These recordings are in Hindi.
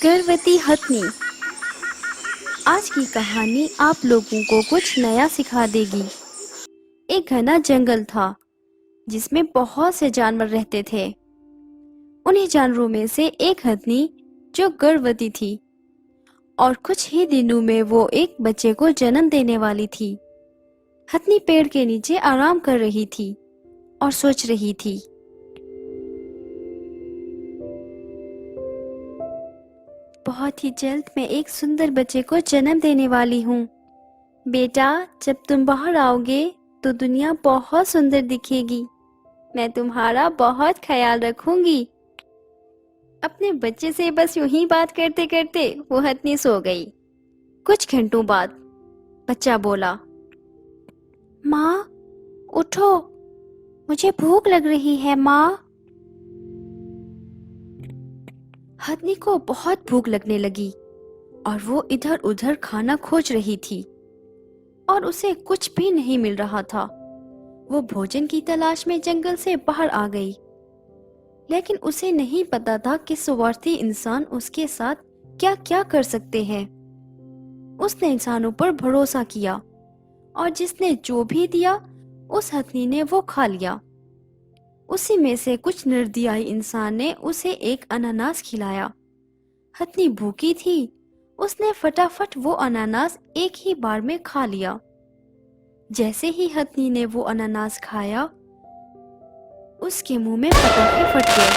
गर्भवती हथनी। आज की कहानी आप लोगों को कुछ नया सिखा देगी। एक घना जंगल था जिसमें बहुत से जानवर रहते थे। उन्हीं जानवरों में से एक हथनी जो गर्भवती थी और कुछ ही दिनों में वो एक बच्चे को जन्म देने वाली थी। हथनी पेड़ के नीचे आराम कर रही थी और सोच रही थी। बहुत ही जल्द मैं एक सुंदर बच्चे को जन्म देने वाली हूँ। बेटा, जब तुम बाहर आओगे तो दुनिया बहुत सुंदर दिखेगी। मैं तुम्हारा बहुत ख्याल रखूंगी। अपने बच्चे से बस यूं ही बात करते करते वो हथनी सो गई। कुछ घंटों बाद बच्चा बोला, माँ उठो, मुझे भूख लग रही है माँ। हथनी को बहुत भूख लगने लगी और वो इधर उधर खाना खोज रही थी और उसे कुछ भी नहीं मिल रहा था। वो भोजन की तलाश में जंगल से बाहर आ गई, लेकिन उसे नहीं पता था कि स्वार्थी इंसान उसके साथ क्या क्या कर सकते हैं। उसने इंसानों पर भरोसा किया और जिसने जो भी दिया उस हथनी ने वो खा लिया। उसी में से कुछ निर्दयी इंसान ने उसे एक अनानास खिलाया। हथनी भूखी थी, उसने फटाफट वो अनानास एक ही बार में खा लिया। जैसे ही हथनी ने वो अनानास खाया, उसके मुंह में पटाखे फट गए।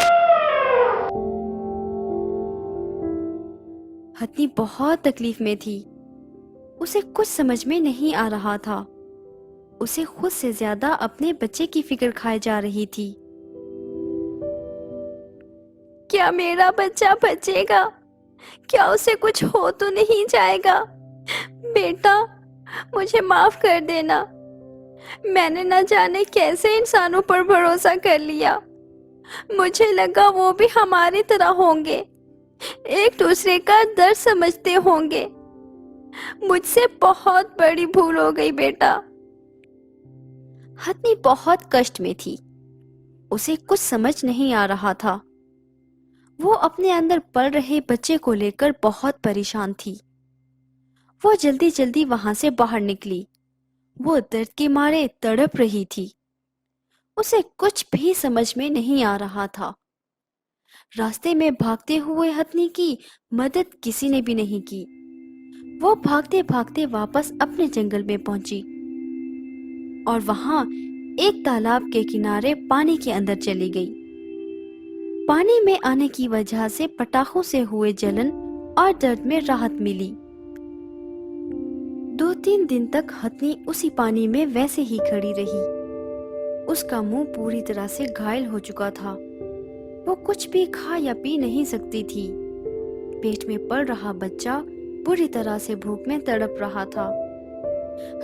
हथनी बहुत तकलीफ में थी। उसे कुछ समझ में नहीं आ रहा था। उसे खुद से ज्यादा अपने बच्चे की फिक्र खाए जा रही थी। क्या मेरा बच्चा बचेगा? क्या उसे कुछ हो तो नहीं जाएगा? बेटा, मुझे माफ कर देना। मैंने न जाने कैसे इंसानों पर भरोसा कर लिया। मुझे लगा वो भी हमारी तरह होंगे, एक दूसरे का दर्द समझते होंगे। मुझसे बहुत बड़ी भूल हो गई बेटा। हथनी बहुत कष्ट में थी। उसे कुछ समझ नहीं आ रहा था। वो अपने अंदर पल रहे बच्चे को लेकर बहुत परेशान थी। वो जल्दी जल्दी वहां से बाहर निकली। वो दर्द के मारे तड़प रही थी। उसे कुछ भी समझ में नहीं आ रहा था। रास्ते में भागते हुए हथनी की मदद किसी ने भी नहीं की। वो भागते भागते वापस अपने जंगल में पहुंची और वहां एक तालाब के किनारे पानी के अंदर चली गई। पानी में आने की वजह से पटाखों से हुए जलन और दर्द में राहत मिली। 2-3 दिन तक हथनी उसी पानी में वैसे ही खड़ी रही। उसका मुंह पूरी तरह से घायल हो चुका था। वो कुछ भी खा या पी नहीं सकती थी। पेट में पल रहा बच्चा बुरी तरह से भूख में तड़प रहा था।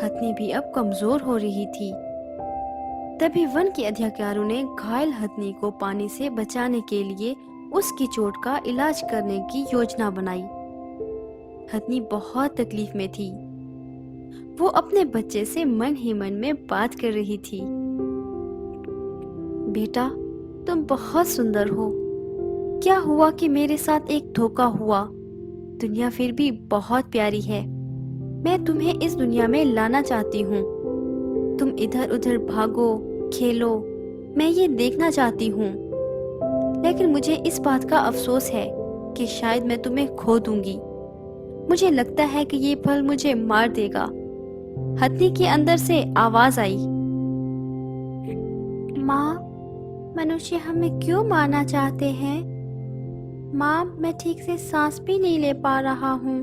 हथनी भी अब कमजोर हो रही थी। तभी वन के अधिकारियों ने घायल हथनी को पानी से बचाने के लिए उसकी चोट का इलाज करने की योजना बनाई। हथनी बहुत तकलीफ में थी। वो अपने बच्चे से मन ही मन में बात कर रही थी। बेटा, तुम बहुत सुंदर हो। क्या हुआ कि मेरे साथ एक धोखा हुआ? दुनिया फिर भी बहुत प्यारी है। मैं तुम्हें इस दुनिया में लाना चाहती हूँ। तुम इधर उधर भागो, खेलो, मैं ये देखना चाहती हूँ। लेकिन मुझे इस बात का अफसोस है कि शायद मैं तुम्हें खो दूंगी। मुझे लगता है कि ये फल मुझे मार देगा। हथनी के अंदर से आवाज आई, माँ, मनुष्य हमें क्यों मारना चाहते हैं? माँ, मैं ठीक से सांस भी नहीं ले पा रहा हूँ।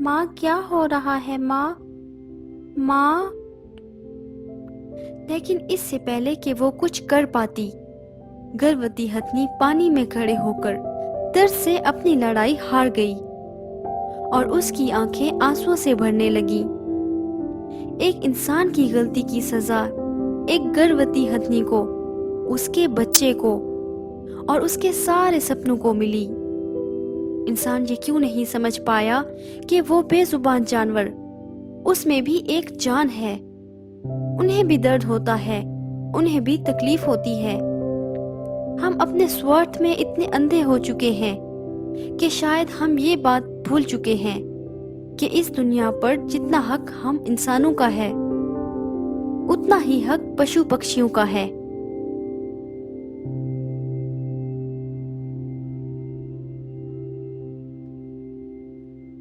माँ, क्या हो रहा है माँ? माँ। लेकिन इससे पहले कि वो कुछ कर पाती, गर्भवती हथनी पानी में खड़े होकर दर्द से अपनी लड़ाई हार गई और उसकी आंखें आंसुओं से भरने लगी। एक इंसान की गलती की सजा एक गर्भवती हथनी को, उसके बच्चे को और उसके सारे सपनों को मिली। इंसान ये क्यों नहीं समझ पाया कि वो बेजुबान जानवर, उसमें भी एक जान है। उन्हें भी दर्द होता है, उन्हें भी तकलीफ होती है। हम अपने स्वार्थ में इतने अंधे हो चुके हैं कि शायद हम ये बात भूल चुके हैं कि इस दुनिया पर जितना हक हम इंसानों का है, उतना ही हक पशु पक्षियों का है।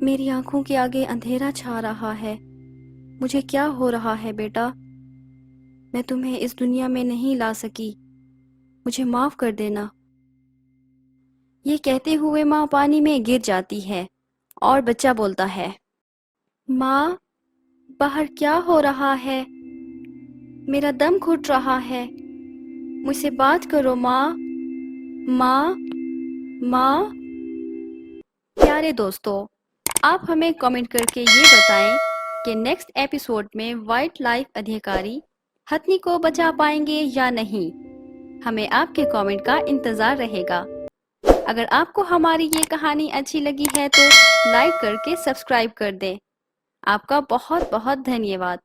मेरी आंखों के आगे अंधेरा छा रहा है। मुझे क्या हो रहा है बेटा? मैं तुम्हें इस दुनिया में नहीं ला सकी। मुझे माफ कर देना। ये कहते हुए माँ पानी में गिर जाती है और बच्चा बोलता है, माँ, बाहर क्या हो रहा है? मेरा दम घुट रहा है। मुझसे बात करो माँ। माँ, माँ। प्यारे दोस्तों, आप हमें कमेंट करके ये बताएं कि नेक्स्ट एपिसोड में वाइल्ड लाइफ अधिकारी हथनी को बचा पाएंगे या नहीं। हमें आपके कमेंट का इंतज़ार रहेगा। अगर आपको हमारी ये कहानी अच्छी लगी है तो लाइक करके सब्सक्राइब कर दें। आपका बहुत बहुत धन्यवाद।